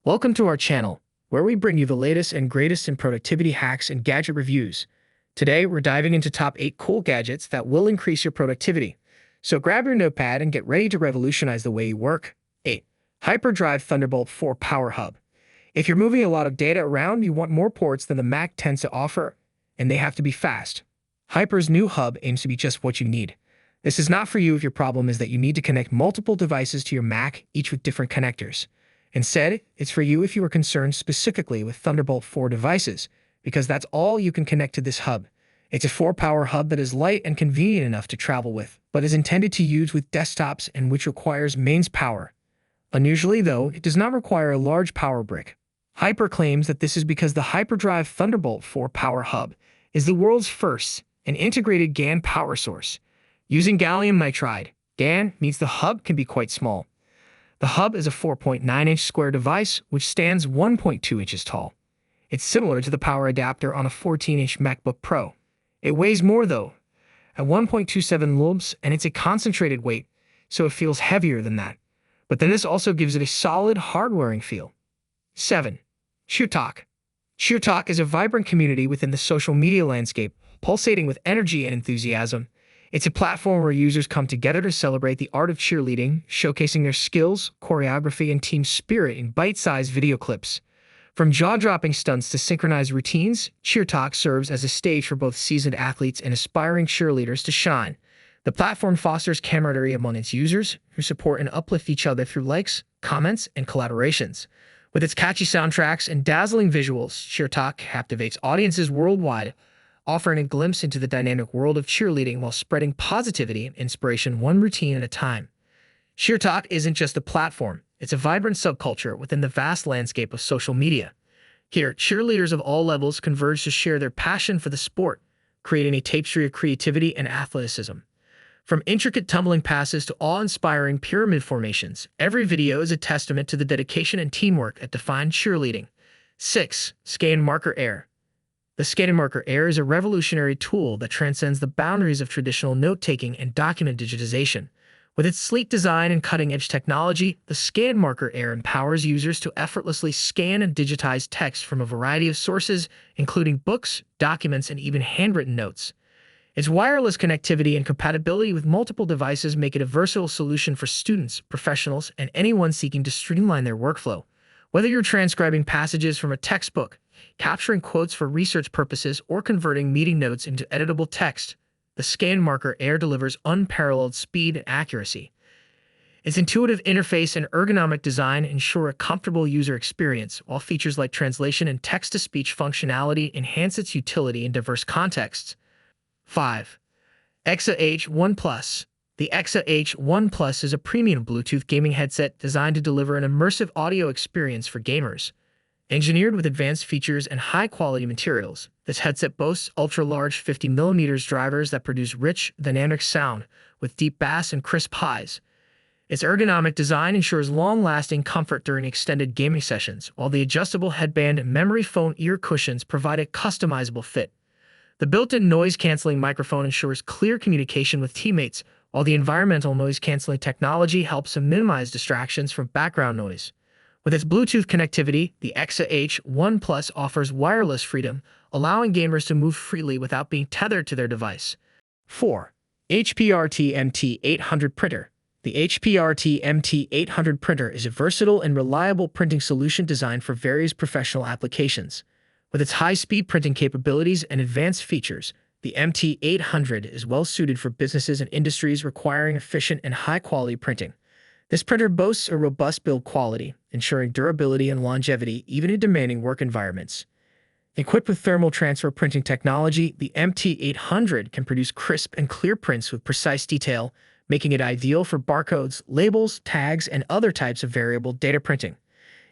Welcome to our channel, where we bring you the latest and greatest in productivity hacks and gadget reviews. Today, we're diving into top 8 cool gadgets that will increase your productivity. So grab your notepad and get ready to revolutionize the way you work. 8. Hyperdrive Thunderbolt 4 Power Hub. If you're moving a lot of data around, you want more ports than the Mac tends to offer, and they have to be fast. Hyper's new hub aims to be just what you need. This is not for you if your problem is that you need to connect multiple devices to your Mac, each with different connectors. Instead, it's for you if you are concerned specifically with Thunderbolt 4 devices, because that's all you can connect to this hub. It's a 4-power hub that is light and convenient enough to travel with, but is intended to use with desktops and which requires mains power. Unusually, though, it does not require a large power brick. Hyper claims that this is because the Hyperdrive Thunderbolt 4 Power Hub is the world's first an integrated GaN power source. Using gallium nitride, GaN means the hub can be quite small. The hub is a 4.9-inch square device which stands 1.2 inches tall. It's similar to the power adapter on a 14-inch MacBook Pro. It weighs more though, at 1.27 lbs, and it's a concentrated weight, so it feels heavier than that. But then this also gives it a solid, hard-wearing feel. 7. SUPERCOOL. SUPERCOOL is a vibrant community within the social media landscape, pulsating with energy and enthusiasm. It's a platform where users come together to celebrate the art of cheerleading, showcasing their skills, choreography, and team spirit in bite-sized video clips. From jaw-dropping stunts to synchronized routines, SUPERCOOL serves as a stage for both seasoned athletes and aspiring cheerleaders to shine. The platform fosters camaraderie among its users, who support and uplift each other through likes, comments, and collaborations. With its catchy soundtracks and dazzling visuals, SUPERCOOL captivates audiences worldwide, offering a glimpse into the dynamic world of cheerleading while spreading positivity and inspiration one routine at a time. SUPERCOOL isn't just a platform, it's a vibrant subculture within the vast landscape of social media. Here, cheerleaders of all levels converge to share their passion for the sport, creating a tapestry of creativity and athleticism. From intricate tumbling passes to awe-inspiring pyramid formations, every video is a testament to the dedication and teamwork that define cheerleading. 6. Scan Marker Air. The Scan Marker Air is a revolutionary tool that transcends the boundaries of traditional note-taking and document digitization. With its sleek design and cutting-edge technology, the Scan Marker Air empowers users to effortlessly scan and digitize text from a variety of sources, including books, documents, and even handwritten notes. Its wireless connectivity and compatibility with multiple devices make it a versatile solution for students, professionals, and anyone seeking to streamline their workflow. Whether you're transcribing passages from a textbook, capturing quotes for research purposes, or converting meeting notes into editable text, the Scan Marker Air delivers unparalleled speed and accuracy. Its intuitive interface and ergonomic design ensure a comfortable user experience, while features like translation and text-to-speech functionality enhance its utility in diverse contexts. 5. EXA H1 Plus. The EXA H1 Plus is a premium Bluetooth gaming headset designed to deliver an immersive audio experience for gamers. Engineered with advanced features and high-quality materials, this headset boasts ultra-large 50mm drivers that produce rich, dynamic sound with deep bass and crisp highs. Its ergonomic design ensures long-lasting comfort during extended gaming sessions, while the adjustable headband and memory foam ear cushions provide a customizable fit. The built-in noise-canceling microphone ensures clear communication with teammates, while the environmental noise-canceling technology helps to minimize distractions from background noise. With its Bluetooth connectivity, the EXA H1 Plus offers wireless freedom, allowing gamers to move freely without being tethered to their device. 4. HPRT MT800 Printer. The HPRT MT800 printer is a versatile and reliable printing solution designed for various professional applications. With its high-speed printing capabilities and advanced features, the MT800 is well-suited for businesses and industries requiring efficient and high-quality printing. This printer boasts a robust build quality, ensuring durability and longevity even in demanding work environments. Equipped with thermal transfer printing technology, the MT800 can produce crisp and clear prints with precise detail, making it ideal for barcodes, labels, tags, and other types of variable data printing.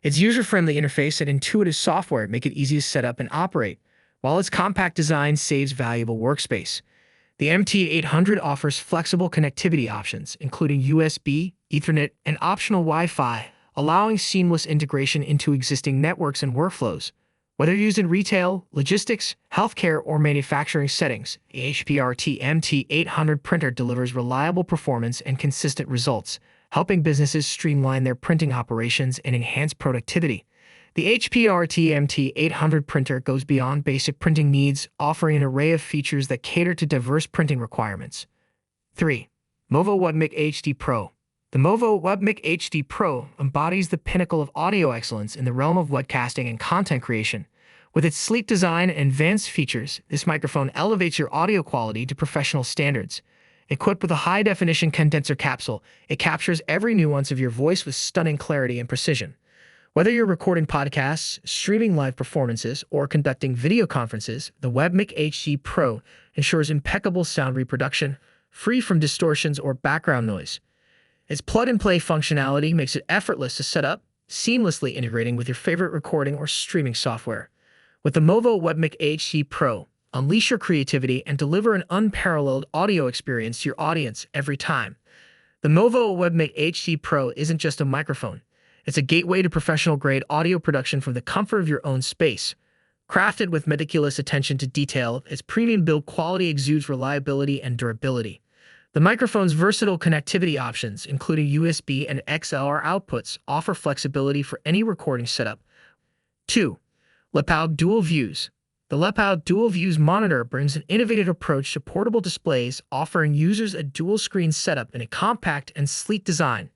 Its user-friendly interface and intuitive software make it easy to set up and operate, while its compact design saves valuable workspace. The MT800 offers flexible connectivity options, including USB, Ethernet, and optional Wi-Fi, allowing seamless integration into existing networks and workflows. Whether used in retail, logistics, healthcare, or manufacturing settings, the HPRT MT800 printer delivers reliable performance and consistent results, helping businesses streamline their printing operations and enhance productivity. The HP RTMT 800 printer goes beyond basic printing needs, offering an array of features that cater to diverse printing requirements. 3. Movo Webmic HD Pro. The Movo Webmic HD Pro embodies the pinnacle of audio excellence in the realm of webcasting and content creation. With its sleek design and advanced features, this microphone elevates your audio quality to professional standards. Equipped with a high-definition condenser capsule, it captures every nuance of your voice with stunning clarity and precision. Whether you're recording podcasts, streaming live performances, or conducting video conferences, the Webmic HD Pro ensures impeccable sound reproduction, free from distortions or background noise. Its plug-and-play functionality makes it effortless to set up, seamlessly integrating with your favorite recording or streaming software. With the Movo Webmic HD Pro, unleash your creativity and deliver an unparalleled audio experience to your audience every time. The Movo Webmic HD Pro isn't just a microphone. It's a gateway to professional-grade audio production from the comfort of your own space. Crafted with meticulous attention to detail, its premium build quality exudes reliability and durability. The microphone's versatile connectivity options, including USB and XLR outputs, offer flexibility for any recording setup. 2. Lepow Dual Views. The Lepow Dual Views monitor brings an innovative approach to portable displays, offering users a dual-screen setup in a compact and sleek design.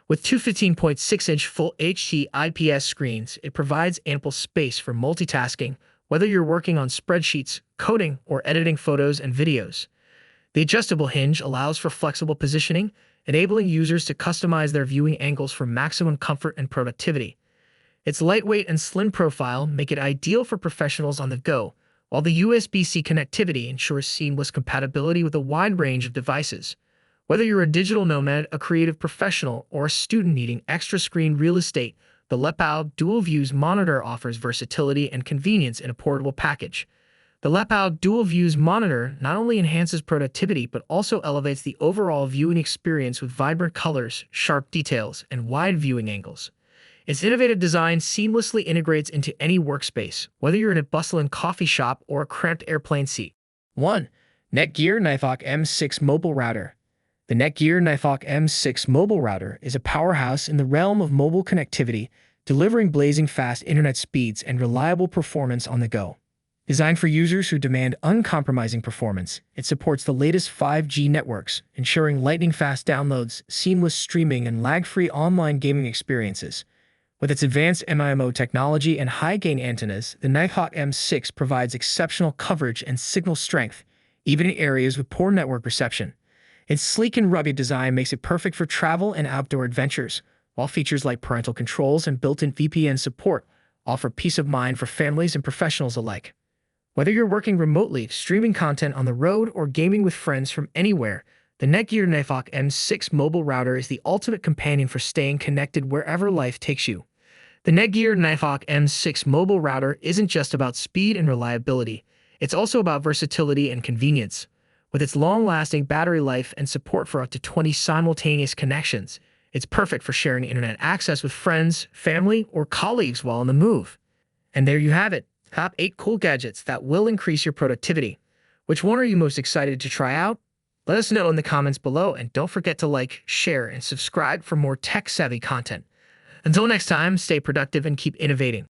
With two 15.6-inch Full HD IPS screens, it provides ample space for multitasking, whether you're working on spreadsheets, coding, or editing photos and videos. The adjustable hinge allows for flexible positioning, enabling users to customize their viewing angles for maximum comfort and productivity. Its lightweight and slim profile make it ideal for professionals on the go, while the USB-C connectivity ensures seamless compatibility with a wide range of devices. Whether you're a digital nomad, a creative professional, or a student needing extra screen real estate, the Lepow Dual Views monitor offers versatility and convenience in a portable package. The Lepow Dual Views monitor not only enhances productivity but also elevates the overall viewing experience with vibrant colors, sharp details, and wide viewing angles. Its innovative design seamlessly integrates into any workspace, whether you're in a bustling coffee shop or a cramped airplane seat. 1. Netgear Nighthawk M6 Mobile Router. The Netgear Nighthawk M6 mobile router is a powerhouse in the realm of mobile connectivity, delivering blazing fast internet speeds and reliable performance on the go. Designed for users who demand uncompromising performance, it supports the latest 5G networks, ensuring lightning-fast downloads, seamless streaming, and lag-free online gaming experiences. With its advanced MIMO technology and high-gain antennas, the Nighthawk M6 provides exceptional coverage and signal strength, even in areas with poor network reception. Its sleek and rugged design makes it perfect for travel and outdoor adventures, while features like parental controls and built-in VPN support offer peace of mind for families and professionals alike. Whether you're working remotely, streaming content on the road, or gaming with friends from anywhere, the Netgear Nighthawk M6 mobile router is the ultimate companion for staying connected wherever life takes you. The Netgear Nighthawk M6 mobile router isn't just about speed and reliability, it's also about versatility and convenience. With its long-lasting battery life and support for up to 20 simultaneous connections, it's perfect for sharing internet access with friends, family, or colleagues while on the move. And there you have it, top 8 cool gadgets that will increase your productivity. Which one are you most excited to try out? Let us know in the comments below, and don't forget to like, share, and subscribe for more tech-savvy content. Until next time, stay productive and keep innovating.